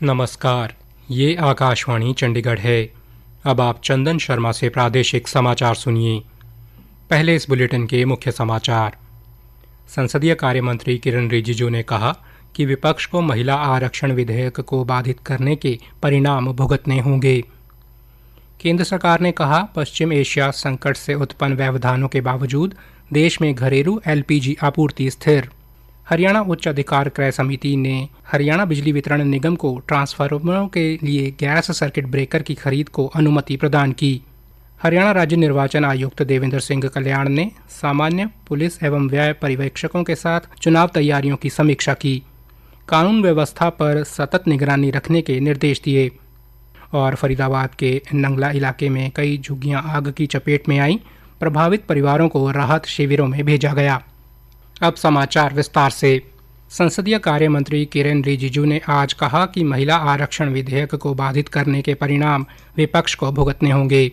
नमस्कार, ये आकाशवाणी चंडीगढ़ है। अब आप चंदन शर्मा से प्रादेशिक समाचार सुनिए। पहले इस बुलेटिन के मुख्य समाचार। संसदीय कार्य मंत्री किरण रिजिजू ने कहा कि विपक्ष को महिला आरक्षण विधेयक को बाधित करने के परिणाम भुगतने होंगे। केंद्र सरकार ने कहा, पश्चिम एशिया संकट से उत्पन्न व्यवधानों के बावजूद देश में घरेलू एलपीजी आपूर्ति स्थिर। हरियाणा उच्च अधिकार क्रय समिति ने हरियाणा बिजली वितरण निगम को ट्रांसफार्मरों के लिए गैस सर्किट ब्रेकर की खरीद को अनुमति प्रदान की। हरियाणा राज्य निर्वाचन आयुक्त देवेंद्र सिंह कल्याण ने सामान्य पुलिस एवं व्यय पर्यवेक्षकों के साथ चुनाव तैयारियों की समीक्षा की। कानून व्यवस्था पर सतत निगरानी रखने के निर्देश दिए। और फरीदाबाद के नंगला इलाके में कई झुग्गियां आग की चपेट में आईं। प्रभावित परिवारों को राहत शिविरों में भेजा गया। अब समाचार विस्तार से। संसदीय कार्य मंत्री किरेन रिजिजू ने आज कहा कि महिला आरक्षण विधेयक को बाधित करने के परिणाम विपक्ष को भुगतने होंगे।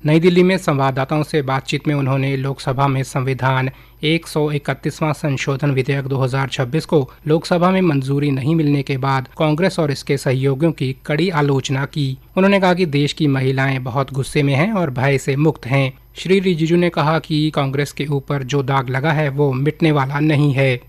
नई दिल्ली में संवाददाताओं से बातचीत में उन्होंने लोकसभा में संविधान 131वां संशोधन विधेयक 2026 को लोकसभा में मंजूरी नहीं मिलने के बाद कांग्रेस और इसके सहयोगियों की कड़ी आलोचना की। उन्होंने कहा कि देश की महिलाएं बहुत गुस्से में हैं और भय से मुक्त हैं। श्री रिजिजू ने कहा कि कांग्रेस के ऊपर जो दाग लगा है वो मिटने वाला नहीं है।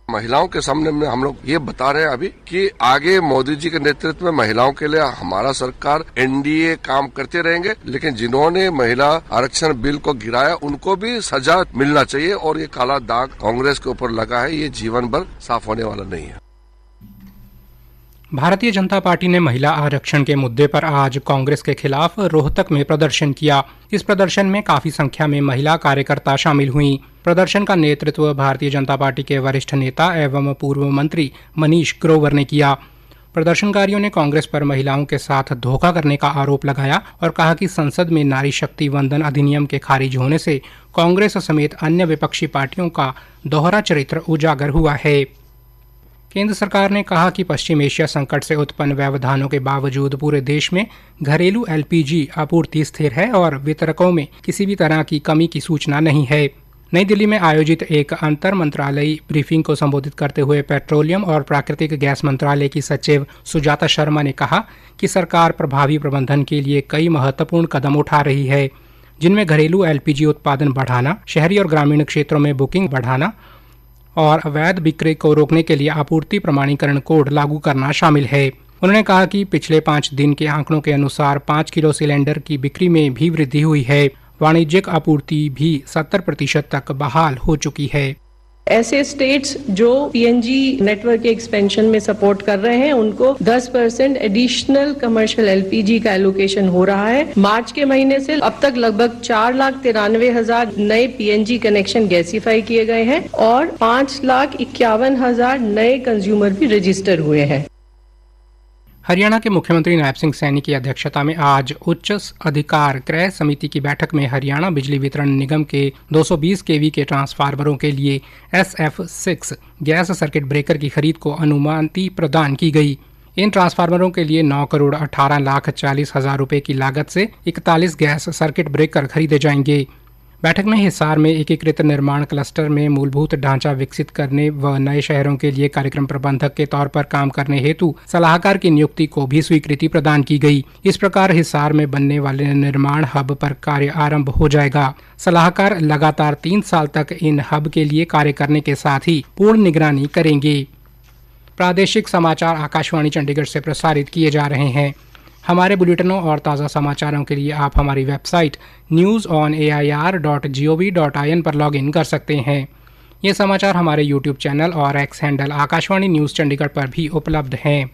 महिलाओं के सामने में हम लोग ये बता रहे हैं अभी कि आगे मोदी जी के नेतृत्व में महिलाओं के लिए हमारा सरकार एनडीए काम करते रहेंगे, लेकिन जिन्होंने महिला आरक्षण बिल को गिराया उनको भी सजा मिलना चाहिए और ये काला दाग कांग्रेस के ऊपर लगा है, ये जीवन भर साफ होने वाला नहीं है। भारतीय जनता पार्टी ने महिला आरक्षण के मुद्दे पर आज कांग्रेस के खिलाफ रोहतक में प्रदर्शन किया। इस प्रदर्शन में काफी संख्या में महिला कार्यकर्ता शामिल हुईं। प्रदर्शन का नेतृत्व भारतीय जनता पार्टी के वरिष्ठ नेता एवं पूर्व मंत्री मनीष ग्रोवर ने किया। प्रदर्शनकारियों ने कांग्रेस पर महिलाओं के साथ धोखा करने का आरोप लगाया और कहा कि संसद में नारी शक्ति वंदन अधिनियम के खारिज होने से कांग्रेस समेत अन्य विपक्षी पार्टियों का दोहरा चरित्र उजागर हुआ है। केंद्र सरकार ने कहा कि पश्चिम एशिया संकट से उत्पन्न व्यवधानों के बावजूद पूरे देश में घरेलू एलपीजी आपूर्ति स्थिर है और वितरकों में किसी भी तरह की कमी की सूचना नहीं है। नई दिल्ली में आयोजित एक अंतर मंत्रालयी ब्रीफिंग को संबोधित करते हुए पेट्रोलियम और प्राकृतिक गैस मंत्रालय की सचिव सुजाता शर्मा ने कहा कि सरकार प्रभावी प्रबंधन के लिए कई महत्वपूर्ण कदम उठा रही है, जिनमें घरेलू एलपीजी उत्पादन बढ़ाना, शहरी और ग्रामीण क्षेत्रों में बुकिंग बढ़ाना और अवैध बिक्री को रोकने के लिए आपूर्ति प्रमाणीकरण कोड लागू करना शामिल है। उन्होंने कहा कि पिछले 5 दिन के आंकड़ों के अनुसार 5 किलो सिलेंडर की बिक्री में भी वृद्धि हुई है। वाणिज्यिक आपूर्ति भी 70% तक बहाल हो चुकी है। ऐसे स्टेट्स जो पीएनजी नेटवर्क के एक्सपेंशन में सपोर्ट कर रहे हैं उनको 10% एडिशनल कमर्शियल एलपीजी का एलोकेशन हो रहा है। मार्च के महीने से अब तक लगभग 4,93,000 नए पीएनजी कनेक्शन गैसीफाई किए गए हैं और 5,51,000 नए कंज्यूमर भी रजिस्टर हुए हैं। हरियाणा के मुख्यमंत्री नायब सिंह सैनी की अध्यक्षता में आज उच्च अधिकार क्रय समिति की बैठक में हरियाणा बिजली वितरण निगम के 220 केवी के ट्रांसफार्मरों के लिए SF6 गैस सर्किट ब्रेकर की खरीद को अनुमति प्रदान की गई। इन ट्रांसफार्मरों के लिए 9,18,40,000 रुपए की लागत से 41 गैस सर्किट ब्रेकर खरीदे जाएंगे। बैठक में हिसार में एकीकृत निर्माण क्लस्टर में मूलभूत ढांचा विकसित करने व नए शहरों के लिए कार्यक्रम प्रबंधक के तौर पर काम करने हेतु सलाहकार की नियुक्ति को भी स्वीकृति प्रदान की गई। इस प्रकार हिसार में बनने वाले निर्माण हब पर कार्य आरंभ हो जाएगा। सलाहकार लगातार 3 साल तक इन हब के लिए कार्य करने के साथ ही पूर्ण निगरानी करेंगे। प्रादेशिक समाचार आकाशवाणी चंडीगढ़ से प्रसारित किए जा रहे हैं। हमारे बुलेटिनों और ताज़ा समाचारों के लिए आप हमारी वेबसाइट newsonair.gov.in पर लॉगिन कर सकते हैं। ये समाचार हमारे यूट्यूब चैनल और x handle Akashvani news Chandigarh पर भी उपलब्ध हैं।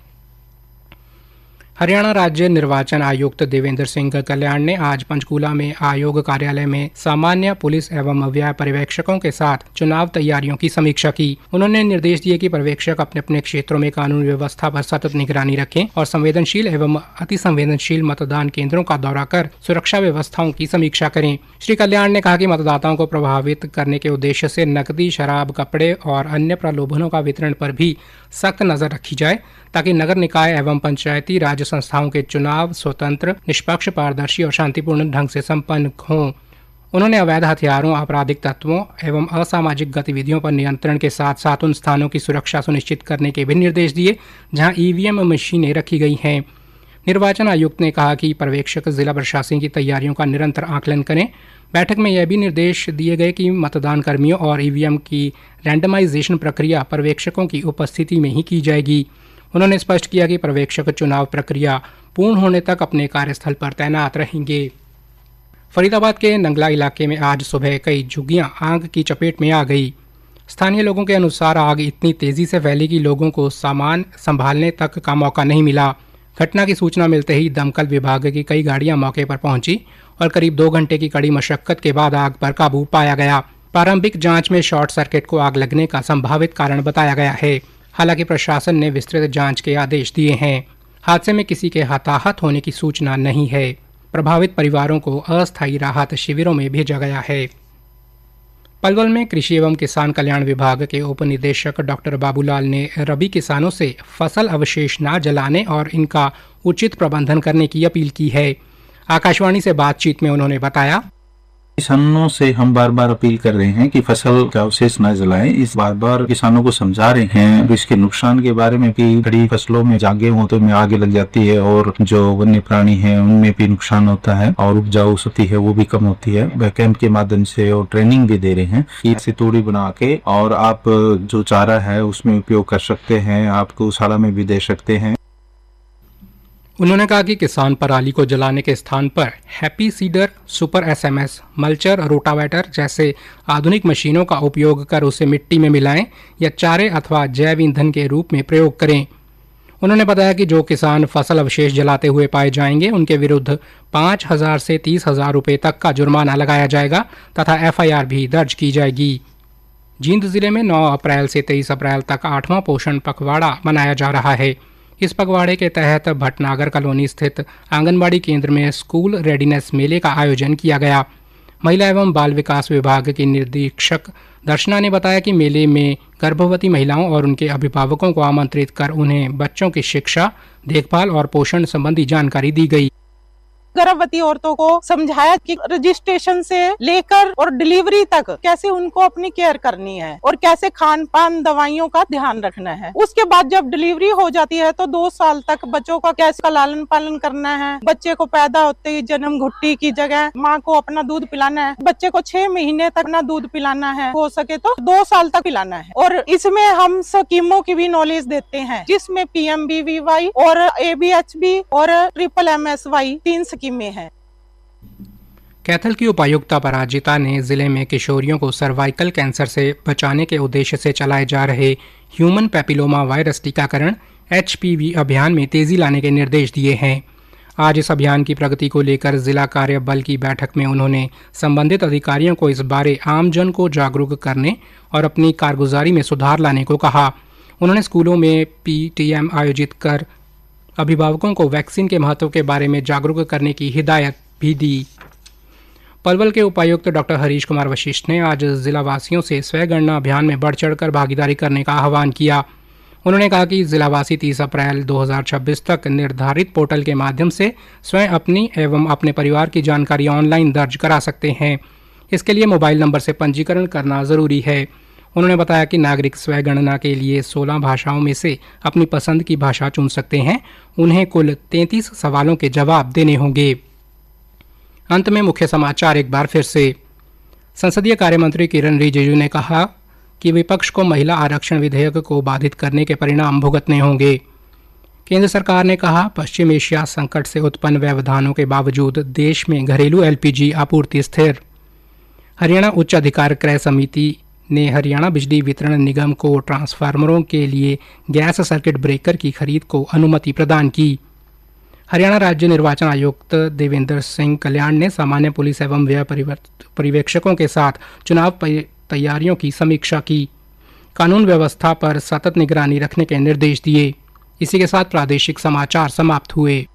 हरियाणा राज्य निर्वाचन आयुक्त देवेंद्र सिंह कल्याण ने आज पंचकूला में आयोग कार्यालय में सामान्य पुलिस एवं व्यय पर्यवेक्षकों के साथ चुनाव तैयारियों की समीक्षा की। उन्होंने निर्देश दिए कि पर्यवेक्षक अपने अपने क्षेत्रों में कानून व्यवस्था पर सतत निगरानी रखें और संवेदनशील एवं अति संवेदनशील मतदान केंद्रों का दौरा कर सुरक्षा व्यवस्थाओं की समीक्षा करें। श्री कल्याण ने कहा कि मतदाताओं को प्रभावित करने के उद्देश्य से नकदी, शराब, कपड़े और अन्य प्रलोभनों का वितरण पर भी सख्त नजर रखी जाए ताकि नगर निकाय एवं पंचायती राज संस्थाओं के चुनाव स्वतंत्र, निष्पक्ष, पारदर्शी और शांतिपूर्ण ढंग से संपन्न हों। उन्होंने अवैध हथियारों, आपराधिक तत्वों एवं असामाजिक गतिविधियों पर नियंत्रण के साथ साथ उन स्थानों की सुरक्षा सुनिश्चित करने के भी निर्देश दिए जहां ईवीएम मशीनें रखी गई हैं। निर्वाचन आयुक्त ने कहा कि पर्यवेक्षक जिला प्रशासन की तैयारियों का निरंतर आकलन करें। बैठक में यह भी निर्देश दिए गए कि मतदान कर्मियों और ईवीएम की रैंडमाइजेशन प्रक्रिया पर्यवेक्षकों की उपस्थिति में ही की जाएगी। उन्होंने स्पष्ट किया कि पर्यवेक्षक चुनाव प्रक्रिया पूर्ण होने तक अपने कार्यस्थल पर तैनात रहेंगे। फरीदाबाद के नंगला इलाके में आज सुबह कई झुग्गियां आग की चपेट में आ गई। स्थानीय लोगों के अनुसार आग इतनी तेजी से फैली कि लोगों को सामान संभालने तक का मौका नहीं मिला। घटना की सूचना मिलते ही दमकल विभाग की कई गाड़ियां मौके पर पहुंची और करीब 2 घंटे की कड़ी मशक्कत के बाद आग पर काबू पाया गया। प्रारंभिक जांच में शॉर्ट सर्किट को आग लगने का संभावित कारण बताया गया है। हालांकि प्रशासन ने विस्तृत जांच के आदेश दिए हैं। हादसे में किसी के हताहत होने की सूचना नहीं है। प्रभावित परिवारों को अस्थायी राहत शिविरों में भेजा गया है। पलवल में कृषि एवं किसान कल्याण विभाग के उप निदेशक डॉक्टर बाबूलाल ने रबी किसानों से फसल अवशेष न जलाने और इनका उचित प्रबंधन करने की अपील की है। आकाशवाणी से बातचीत में उन्होंने बताया, किसानों से हम बार बार अपील कर रहे हैं कि फसल का अवशेष न जलाएं। इस बार बार किसानों को समझा रहे हैं इसके नुकसान के बारे में कि खड़ी फसलों में जागे हों तो में आगे लग जाती है और जो वन्य प्राणी हैं उनमें भी नुकसान होता है और उपजाऊ शक्ति है वो भी कम होती है। वह कैंप के माध्यम से और ट्रेनिंग भी दे रहे हैं कि ऐसी तोड़ी बना के और आप जो चारा है उसमें उपयोग कर सकते हैं, आप गौशाला में भी दे सकते हैं। उन्होंने कहा कि किसान पराली को जलाने के स्थान पर happy seeder, super SMS, mulcher, rotavator जैसे आधुनिक मशीनों का उपयोग कर उसे मिट्टी में मिलाएं या चारे अथवा जैव ईंधन के रूप में प्रयोग करें। उन्होंने बताया कि जो किसान फसल अवशेष जलाते हुए पाए जाएंगे उनके विरुद्ध 5,000 से 30,000 रुपये तक का जुर्माना लगाया जाएगा तथा एफआईआर भी दर्ज की जाएगी। जींद जिले में 9 अप्रैल से 23 अप्रैल तक 8वां पोषण पखवाड़ा मनाया जा रहा है। इस पखवाड़े के तहत भटनागर कॉलोनी स्थित आंगनबाड़ी केंद्र में स्कूल रेडीनेस मेले का आयोजन किया गया। महिला एवं बाल विकास विभाग की निरीक्षक दर्शना ने बताया कि मेले में गर्भवती महिलाओं और उनके अभिभावकों को आमंत्रित कर उन्हें बच्चों की शिक्षा, देखभाल और पोषण संबंधी जानकारी दी गई। गर्भवती औरतों को समझाया कि रजिस्ट्रेशन से लेकर और डिलीवरी तक कैसे उनको अपनी केयर करनी है और कैसे खान पान, दवाइयों का ध्यान रखना है। उसके बाद जब डिलीवरी हो जाती है तो 2 साल तक बच्चों का कैसे लालन पालन करना है। बच्चे को पैदा होते ही जन्म घुट्टी की जगह माँ को अपना दूध पिलाना है। बच्चे को 6 महीने तक अपना दूध पिलाना है, हो सके तो 2 साल तक पिलाना है। और इसमें हम स्कीमों की भी नॉलेज देते हैं जिसमें PMBVY और ABHB और MMSY 3 में है। कैथल की उपायुक्ता पराजिता ने जिले में किशोरियों को सर्वाइकल कैंसर से बचाने के उद्देश्य से चलाए जा रहे ह्यूमन पैपिलोमा वायरस टीकाकरण HPV अभियान में तेजी लाने के निर्देश दिए हैं। आज इस अभियान की प्रगति को लेकर जिला कार्य बल की बैठक में उन्होंने संबंधित अधिकारियों को इस बारे आमजन को जागरूक करने और अपनी कारगुजारी में सुधार लाने को कहा। उन्होंने स्कूलों में PTM आयोजित कर अभिभावकों को वैक्सीन के महत्व के बारे में जागरूक करने की हिदायत भी दी। पलवल के उपायुक्त डॉक्टर हरीश कुमार वशिष्ठ ने आज जिलावासियों से स्वयं अभियान में बढ़ चढ़कर भागीदारी करने का आह्वान किया। उन्होंने कहा कि जिलावासी 30 अप्रैल 2026 तक निर्धारित पोर्टल के माध्यम से स्वयं अपनी एवं अपने परिवार की जानकारी ऑनलाइन दर्ज करा सकते हैं। इसके लिए मोबाइल नंबर से पंजीकरण करना जरूरी है। उन्होंने बताया कि नागरिक स्वयं गणना के लिए 16 भाषाओं में से अपनी पसंद की भाषा चुन सकते हैं। उन्हें कुल 33 सवालों के जवाब देने होंगे। अंत में मुख्य समाचार एक बार फिर से। संसदीय कार्य मंत्री किरण रिजिजू ने कहा कि विपक्ष को महिला आरक्षण विधेयक को बाधित करने के परिणाम भुगतने होंगे। केंद्र सरकार ने कहा, पश्चिम एशिया संकट से उत्पन्न व्यवधानों के बावजूद देश में घरेलू LPG आपूर्ति स्थिर। हरियाणा उच्च अधिकार क्रय समिति ने हरियाणा बिजली वितरण निगम को ट्रांसफार्मरों के लिए गैस सर्किट ब्रेकर की खरीद को अनुमति प्रदान की। हरियाणा राज्य निर्वाचन आयुक्त देवेंद्र सिंह कल्याण ने सामान्य पुलिस एवं व्यय पर्यवेक्षकों के साथ चुनाव तैयारियों की समीक्षा की। कानून व्यवस्था पर सतत निगरानी रखने के निर्देश दिए। इसी के साथ प्रादेशिक समाचार समाप्त हुए।